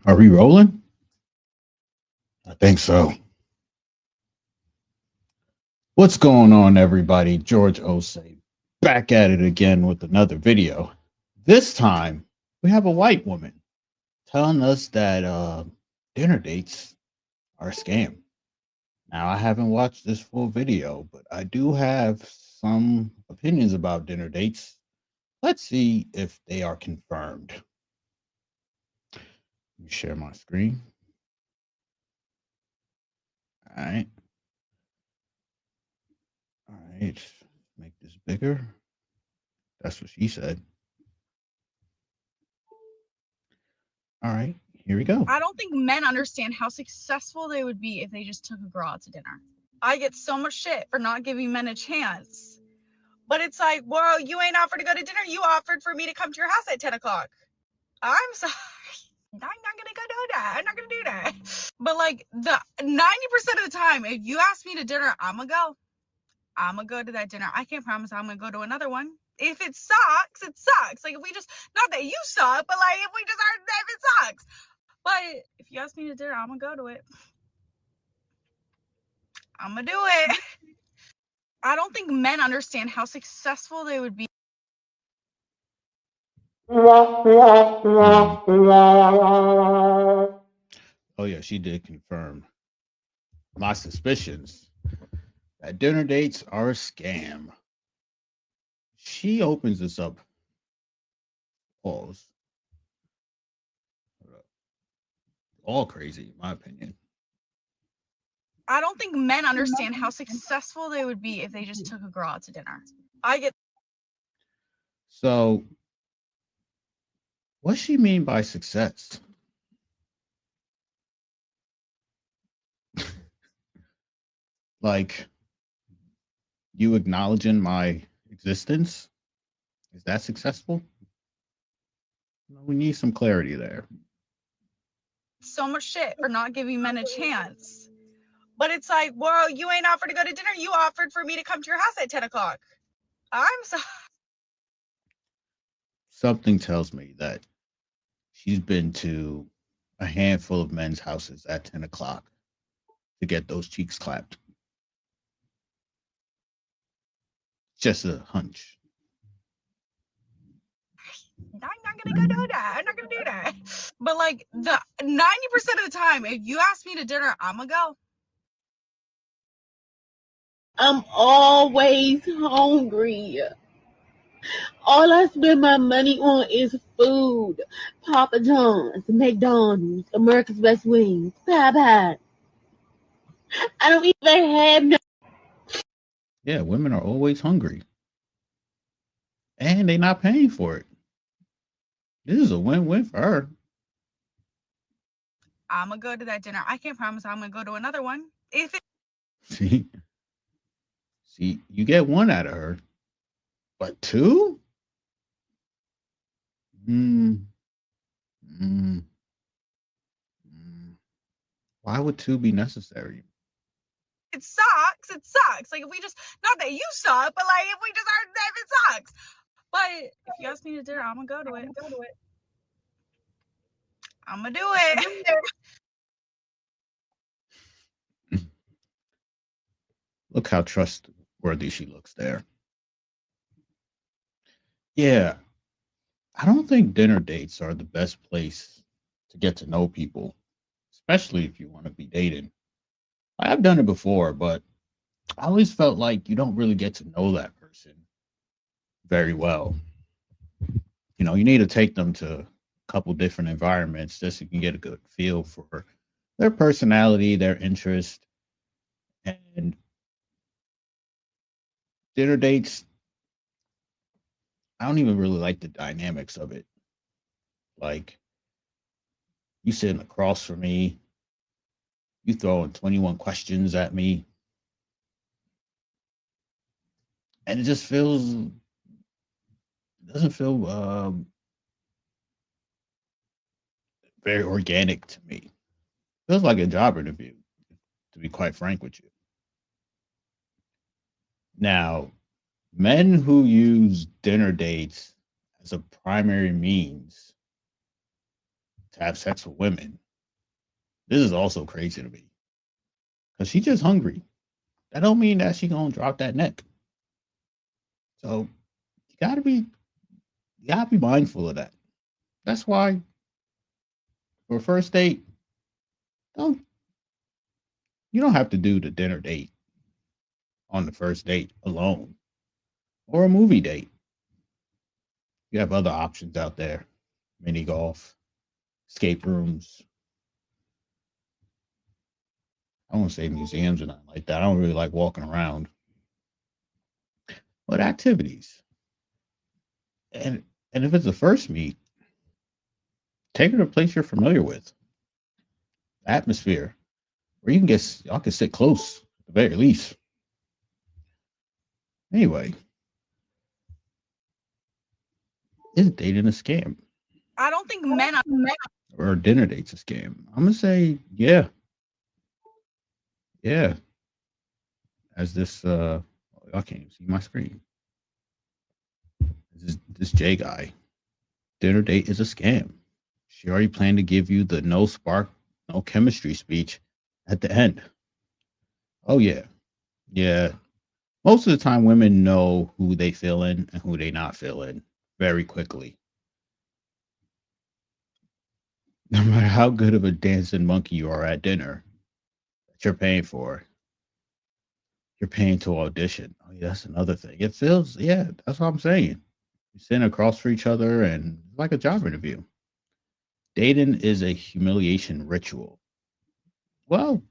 Are we rolling? I think so. What's going on, everybody? George Osei back at it again with another video. This time, we have a white woman telling us that dinner dates are a scam. Now, I haven't watched this full video, but I do have some opinions about dinner dates. Let's see if they are confirmed. Let me share my screen. All right. All right. Make this bigger. That's what she said. All right. Here we go. I don't think men understand how successful they would be if they just took a girl out to dinner. I get so much shit for not giving men a chance. But it's like, well, you ain't offered to go to dinner. You offered for me to come to your house at 10 o'clock. I'm sorry. I'm not gonna go do that. I'm not gonna do that. But like the 90% of the time, if you ask me to dinner, I'm gonna go. I'm gonna go to that dinner. I can't promise I'm gonna go to another one. If it sucks, it sucks. Like if we just, not that you suck, but like if we just are, if it sucks. But if you ask me to dinner, I'm gonna go to it. I'm gonna do it. I don't think men understand how successful they would be. Oh yeah, she did confirm my suspicions that dinner dates are a scam. She opens this up. Pause. All crazy, in my opinion. I don't think men understand how successful they would be if they just took a girl out to dinner. I get. So, what she mean by success? Like you acknowledging my existence? Is that successful? We need some clarity there. So much shit for not giving men a chance. But it's like, well, you ain't offered to go to dinner. You offered for me to come to your house at 10 o'clock. I'm sorry. Something tells me that she's been to a handful of men's houses at 10 o'clock to get those cheeks clapped. Just a hunch. I'm not gonna go do that. I'm not gonna do that. But like the 90% of the time, if you ask me to dinner, I'm gonna go. I'm always hungry. All I spend my money on is food. Papa John's, McDonald's, America's Best Wings, Popeyes. I don't even have no. Yeah, women are always hungry and they're not paying for it. This is a win-win for her. I'm gonna go to that dinner. I can't promise I'm gonna go to another one. If it, See, see, you get one out of her, but two? Mm, mm, mm. Why would two be necessary? it sucks, it sucks. Like if we just, not that you suck, but like if we just are, if it sucks. But if you ask me to dinner, I'm gonna go to it. I'm gonna do it. Look how trustworthy she looks there. Yeah, I don't think dinner dates are the best place to get to know people, especially if you want to be dating. I've done it before, but I always felt like you don't really get to know that person very well. You know, you need to take them to a couple different environments just so you can get a good feel for their personality, their interest, and dinner dates. I don't even really like the dynamics of it. Like you sitting across from me, you throwing 21 questions at me, and it just feels doesn't feel very organic to me. Feels like a job interview, to be quite frank with you. Now, men who use dinner dates as a primary means to have sex with women. This is also crazy to me because she's just hungry. That don't mean that she gonna drop that neck. So you gotta be mindful of that. That's why for a first date, don't you don't have to do the dinner date on the first date alone or a movie date. You have other options out there: mini golf, escape rooms. I won't say museums or nothing like that. I don't really like walking around, but activities. And and if it's a first meet, take her to a place you're familiar with, atmosphere, where you can get y'all can sit close at the very least. Anyway, is dating a scam I don't think men are. or dinner dates a scam? I'm gonna say yeah, yeah. As this y'all can't even see my screen. This J guy. Dinner date is a scam. She already planned to give you the no spark, no chemistry speech at the end. Oh yeah. Yeah. Most of the time women know who they feel in and who they not feel in very quickly. No matter how good of a dancing monkey you are at dinner that you're paying for, you're paying to audition. Oh, yeah, that's another thing. It feels, yeah, that's what I'm saying. You're sitting across for each other and it's like a job interview. Dating is a humiliation ritual. Well,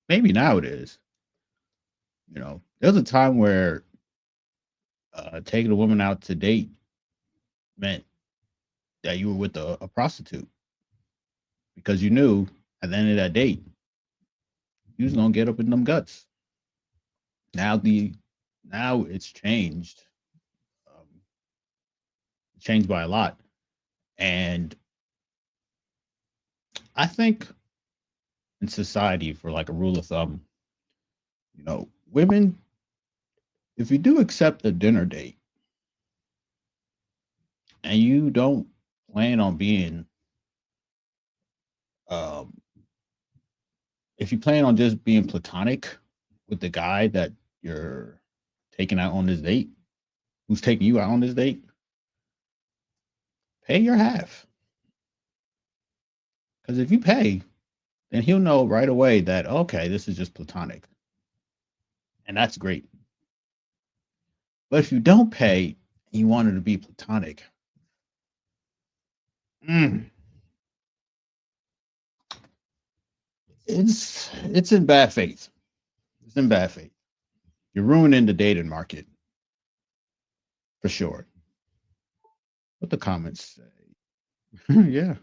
maybe now it is. You know, there's a time where taking a woman out to date meant that you were with a prostitute because you knew at the end of that date you was gonna get up in them guts. Now now it's changed, changed by a lot, and I think in society, for like a rule of thumb, women, if you do accept a dinner date and you don't plan on being, um, if you plan on just being platonic with the guy that you're taking out on this date, who's taking you out on this date, pay your half. Because if you pay, then he'll know right away that, okay, this is just platonic. And that's great. But if you don't pay and you want it to be platonic, mm, it's in bad faith. It's in bad faith. You're ruining the dating market for sure. What the comments say. Yeah.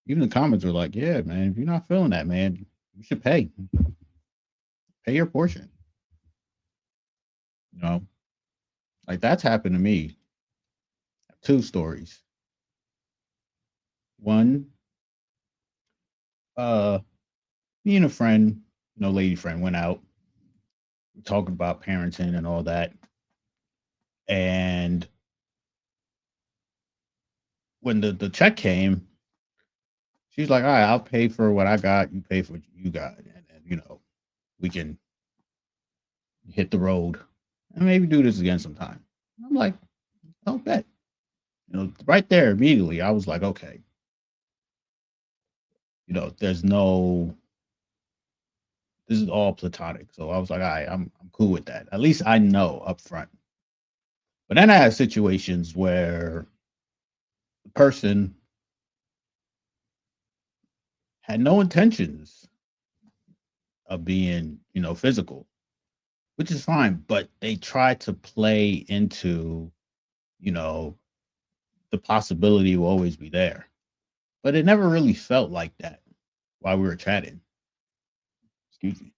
Even the comments are like, yeah, man, if you're not feeling that, man, you should pay. Pay your portion. You know, like that's happened to me. Two stories. One, uh, me and a friend, lady friend, went out. We're talking about parenting and all that. And when the check came, she's like, all right, I'll pay for what I got. You pay for what you got. And we can hit the road and maybe do this again sometime. I'm like, I'll bet. Right there immediately, I was like, okay, there's no, this is all platonic. So I was like, all right, I'm cool with that. At least I know up front. But then I had situations where the person had no intentions of being, physical, which is fine, but they tried to play into, the possibility will always be there. But it never really felt like that while we were chatting. Excuse me.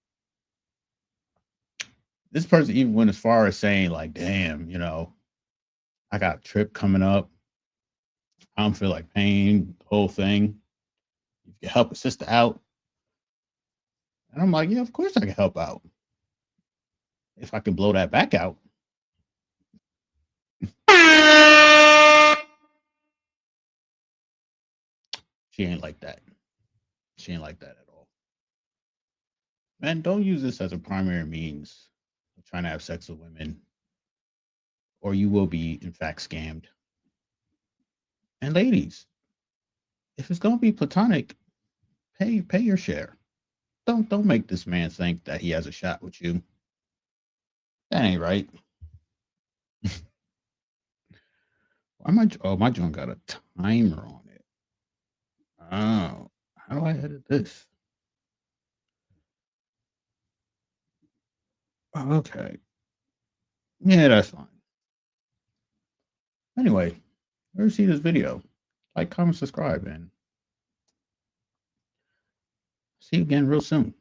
This person even went as far as saying, like, damn, I got a trip coming up. I don't feel like paying the whole thing. If you can help a sister out. And I'm like, yeah, of course I can help out. If I can blow that back out. She ain't like that. She ain't like that at all. Man, don't use this as a primary means of trying to have sex with women, or you will be, in fact, scammed. And ladies, if it's gonna be platonic, pay your share. Don't make this man think that he has a shot with you. That ain't right. Why my my joint got a timer on it. Oh, how do I edit this? Okay. Yeah, that's fine. Anyway, ever see this video? Like, comment, subscribe, and see you again real soon.